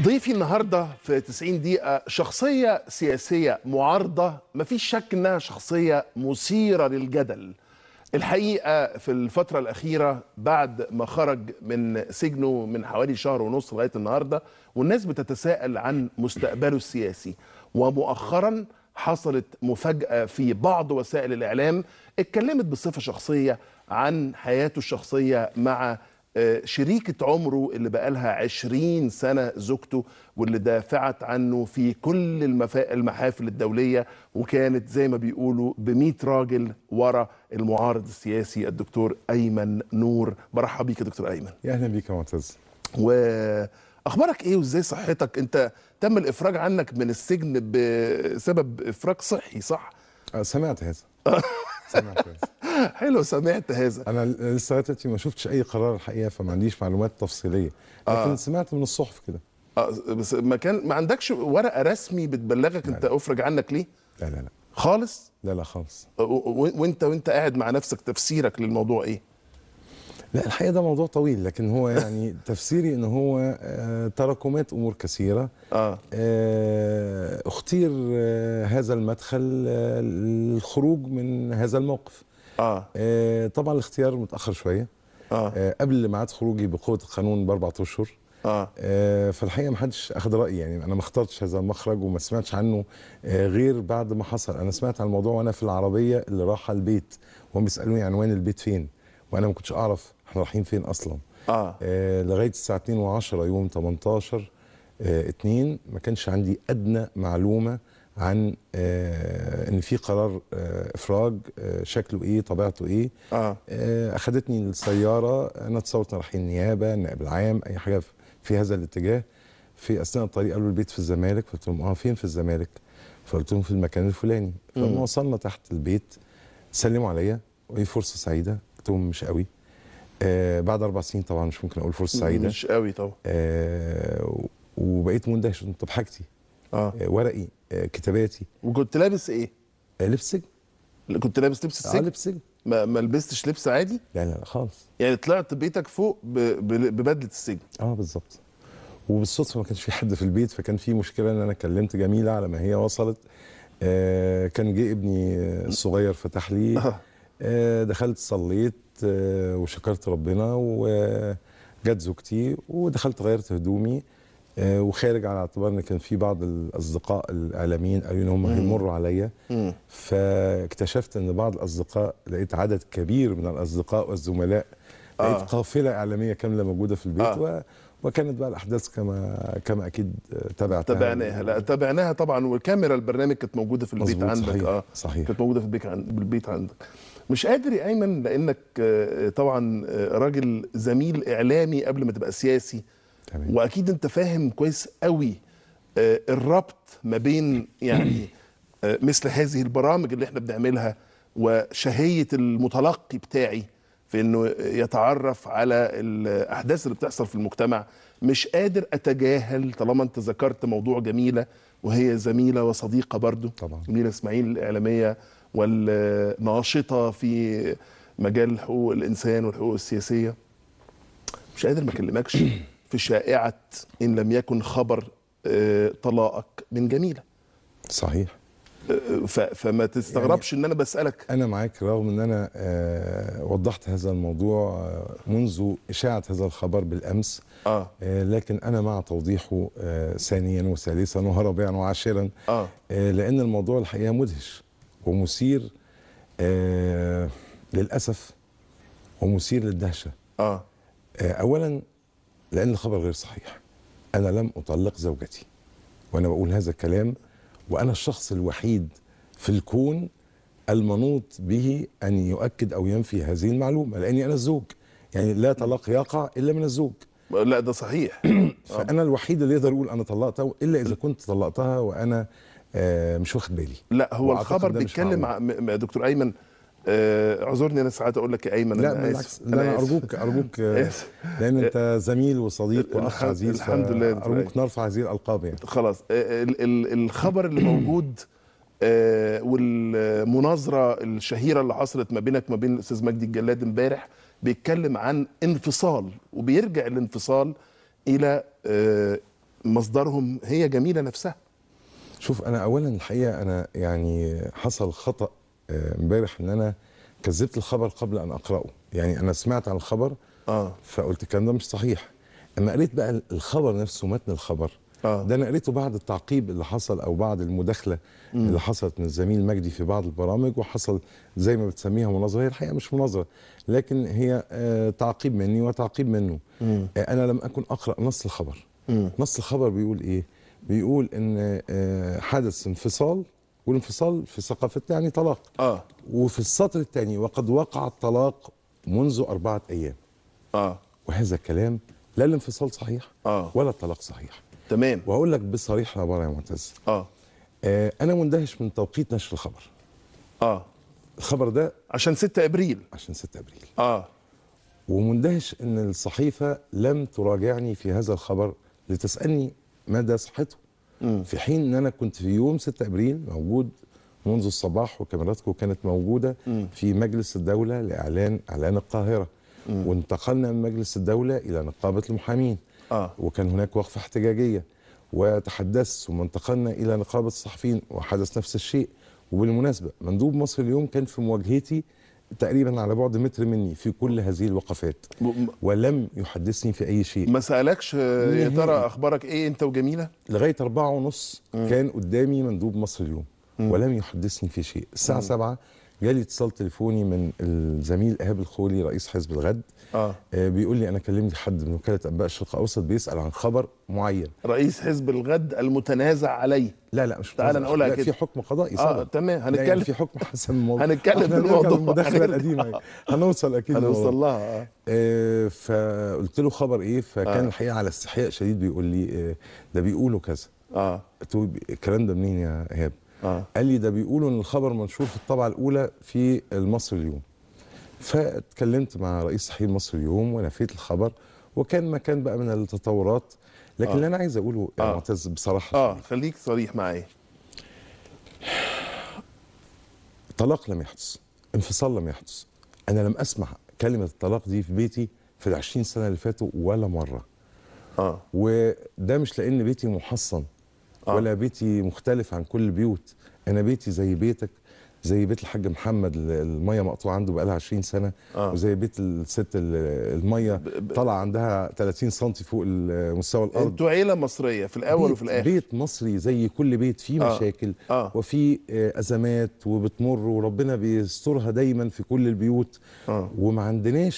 ضيفي النهارده في 90 دقيقة شخصية سياسية معارضة، مفيش شك انها شخصية مثيرة للجدل. الحقيقة في الفترة الأخيرة بعد ما خرج من سجنه من حوالي شهر ونص لغاية النهارده، والناس بتتساءل عن مستقبله السياسي. ومؤخرا حصلت مفاجأة في بعض وسائل الإعلام اتكلمت بصفة شخصية عن حياته الشخصية مع شريكة عمره اللي بقالها 20 سنة زوجته، واللي دافعت عنه في كل المحافل الدولية، وكانت زي ما بيقولوا ب100 راجل ورا المعارض السياسي الدكتور أيمن نور. برحب بيك يا دكتور أيمن. يا أهلا بيك يا معتز. وأخبارك إيه وإزاي صحتك؟ أنت تم الإفراج عنك من السجن بسبب إفراج صحي، صح؟ سمعت هذا. سمعت هذا. حلو، سمعت هذا. أنا لسه دلوقتي ما شفتش أي قرار الحقيقة، فما عنديش معلومات تفصيلية، لكن سمعت من الصحف كده. بس ما عندكش ورقة رسمي بتبلغك أنت أفرج عنك ليه؟ لا لا لا خالص؟ لا خالص. وانت قاعد مع نفسك تفسيرك للموضوع ايه؟ لا الحقيقة ده موضوع طويل، لكن هو يعني تفسيري ان هو تراكمات امور كثيرة. اختير هذا المدخل للخروج من هذا الموقف. طبعا الاختيار متأخر شوية. قبل ميعاد خروجي بقوة القانون ب4 اشهر. فالحقيقه ما حدش اخذ رايي، يعني انا ما اخترتش هذا المخرج وما سمعتش عنه غير بعد ما حصل. انا سمعت عن الموضوع وانا في العربيه اللي رايحه البيت، وهم بيسالوني عنوان البيت فين، وانا ما كنتش اعرف احنا رايحين فين اصلا. لغايه الساعه 2:10 يوم 18/2 ما كانش عندي ادنى معلومه عن ان في قرار افراج، شكله ايه، طبيعته ايه. اخذتني السياره، انا اتصورت رايحين نيابه، النائب العام، اي حاجه في هذا الاتجاه. في اثناء الطريق قالوا البيت في الزمالك، فقلت لهم فين في الزمالك؟ فقلت لهم في المكان الفلاني. فلما وصلنا تحت البيت سلموا عليا وايه فرصه سعيده، قلت لهم مش قوي. بعد 4 سنين طبعا مش ممكن اقول فرصه سعيده، مش قوي طبعا. وبقيت مندهش. طب حاجتي، ورقي، كتاباتي. وكنت لابس ايه؟ لبس سجن. كنت لابس لبس السجن؟ لبس سجن. ما لبستش لبس عادي؟ لا خالص. يعني طلعت بيتك فوق ببدله السجن؟ بالظبط. وبالصدفه ما كانش في حد في البيت، فكان في مشكله ان انا كلمت جميله على ما هي وصلت. كان جه ابني الصغير فتح لي. دخلت صليت وشكرت ربنا، وجت زوجتي ودخلت غيرت هدومي وخارج، على اعتبار ان كان في بعض الاصدقاء الاعلاميين قالوا ان هم هيمروا عليا. فاكتشفت ان بعض الاصدقاء، لقيت عدد كبير من الاصدقاء والزملاء، لقيت قافله اعلاميه كامله موجوده في البيت. وكانت بقى الاحداث كما اكيد تابعناها. لا تابعناها طبعا، والكاميرا البرنامج كانت موجوده في البيت عندك. صحيح. كانت موجوده في البيت عندك. مش قادر يا ايمن، لانك طبعا راجل زميل اعلامي قبل ما تبقى سياسي. تمام. واكيد انت فاهم كويس قوي الربط ما بين يعني مثل هذه البرامج اللي احنا بنعملها وشهية المتلقي بتاعي في انه يتعرف على الاحداث اللي بتحصل في المجتمع. مش قادر اتجاهل طالما انت ذكرت موضوع جميلة، وهي زميلة وصديقة برضو طبعا، جميلة اسماعيل الإعلامية والناشطة في مجال حقوق الإنسان والحقوق السياسية. مش قادر ما اكلمكش في شائعة إن لم يكن خبر طلاقك من جميلة. صحيح. فما تستغربش يعني ان انا بسألك. انا معاك، رغم ان انا وضحت هذا الموضوع منذ اشاعة هذا الخبر بالامس. لكن انا مع توضيحه ثانيا وثالثا ورابعا وعاشرا. لان الموضوع الحقيقة مدهش ومثير للاسف، ومثير للدهشة. اولا لان الخبر غير صحيح. انا لم اطلق زوجتي، وانا بقول هذا الكلام وأنا الشخص الوحيد في الكون المنوط به أن يؤكد أو ينفي هذه المعلومة، لأني أنا الزوج. يعني لا طلاق يقع إلا من الزوج. لا ده صحيح. فأنا الوحيد اللي يقدر يقول أنا طلقتها، إلا إذا كنت طلقتها وأنا مش واخد بالي. لا هو الخبر بيتكلم يا دكتور أيمن. اعذرني انا ساعات اقول لك يا ايمن. لا بالعكس، لا ارجوك لان انت زميل وصديق واخ عزيز. الحمد لله. ارجوك نرفع هذه الالقاب يعني. خلاص. الخبر اللي موجود والمناظره الشهيره اللي حصلت ما بينك وما بين الاستاذ مجدي الجلاد امبارح بيتكلم عن انفصال، وبيرجع الانفصال الى مصدرهم هي جميله نفسها. شوف، انا اولا الحقيقه انا يعني حصل خطا امبارح ان انا كذبت الخبر قبل ان اقراه. يعني انا سمعت عن الخبر فقلت الكلام ده مش صحيح. اما قريت بقى الخبر نفسه، متن الخبر ده انا قريته بعد التعقيب اللي حصل او بعد المداخله اللي حصلت من الزميل مجدي في بعض البرامج، وحصل زي ما بتسميها مناظره. هي الحقيقه مش مناظره، لكن هي تعقيب مني وتعقيب منه. انا لم اكن اقرا نص الخبر. نص الخبر بيقول ايه؟ بيقول ان حدث انفصال، والانفصال في ثقافتنا يعني طلاق. وفي السطر الثاني وقد وقع الطلاق منذ 4 أيام. وهذا الكلام لا الانفصال صحيح ولا الطلاق صحيح. تمام. وهقول لك بصريح العباره يا معتز. انا مندهش من توقيت نشر الخبر. الخبر ده عشان 6 ابريل. عشان 6 ابريل. ومندهش ان الصحيفه لم تراجعني في هذا الخبر لتسالني مدى صحته. في حين ان انا كنت في يوم 6 ابريل موجود منذ الصباح، وكاميراتكم كانت موجوده في مجلس الدوله لاعلان اعلان القاهره. وانتقلنا من مجلس الدوله الى نقابه المحامين. وكان هناك وقفه احتجاجيه وتحدثت، ثم انتقلنا الى نقابه الصحفيين وحدث نفس الشيء. وبالمناسبه مندوب مصر اليوم كان في مواجهتي تقريبا على بعد متر مني في كل هذه الوقفات، ولم يحدثني في اي شيء. ما سألكش يا ترى اخبارك ايه انت وجميله؟ لغايه 4:30 كان قدامي مندوب مصر اليوم ولم يحدثني في شيء. الساعه 7 جالي اتصال تليفوني من الزميل ايهاب الخولي رئيس حزب الغد. بيقول لي انا كلمت حد من وكاله انباء الشرق الاوسط بيسال عن خبر معين. رئيس حزب الغد المتنازع عليه. لا مش تعال نقولها كده. في حكم قضائي صدر. تمام، هنتكلم يعني في حكم حسم الموضوع. هنتكلم في الموضوع. المداخله القديمه هنوصل اكيد هنوصل لها. فقلت له خبر ايه؟ فكان الحقيقه على استحياء شديد بيقول لي ده بيقولوا كذا. قلت له الكلام ده منين يا ايهاب؟ قال لي ده بيقولوا ان الخبر منشور في الطبعه الاولى في المصري اليوم. فاتكلمت مع رئيس تحرير مصر اليوم ونفيت الخبر، وكان مكان بقى من التطورات. لكن اللي انا عايز اقوله يا معتز بصراحه خليك صريح معايا. طلاق لم يحدث، انفصال لم يحدث. انا لم اسمع كلمه الطلاق دي في بيتي في ال20 سنه اللي فاتوا ولا مره. وده مش لان بيتي محصن ولا بيتي مختلف عن كل البيوت. انا بيتي زي بيتك، زي بيت الحاج محمد الميه مقطوعه عنده بقى لها 20 سنه. وزي بيت الست الميه طالعه عندها 30 سم فوق مستوى الارض. انتوا عيله مصريه في الاول وفي الاخر. بيت مصري زي كل بيت، فيه مشاكل وفي ازمات وبتمر، وربنا بيسترها دايما في كل البيوت. وما عندناش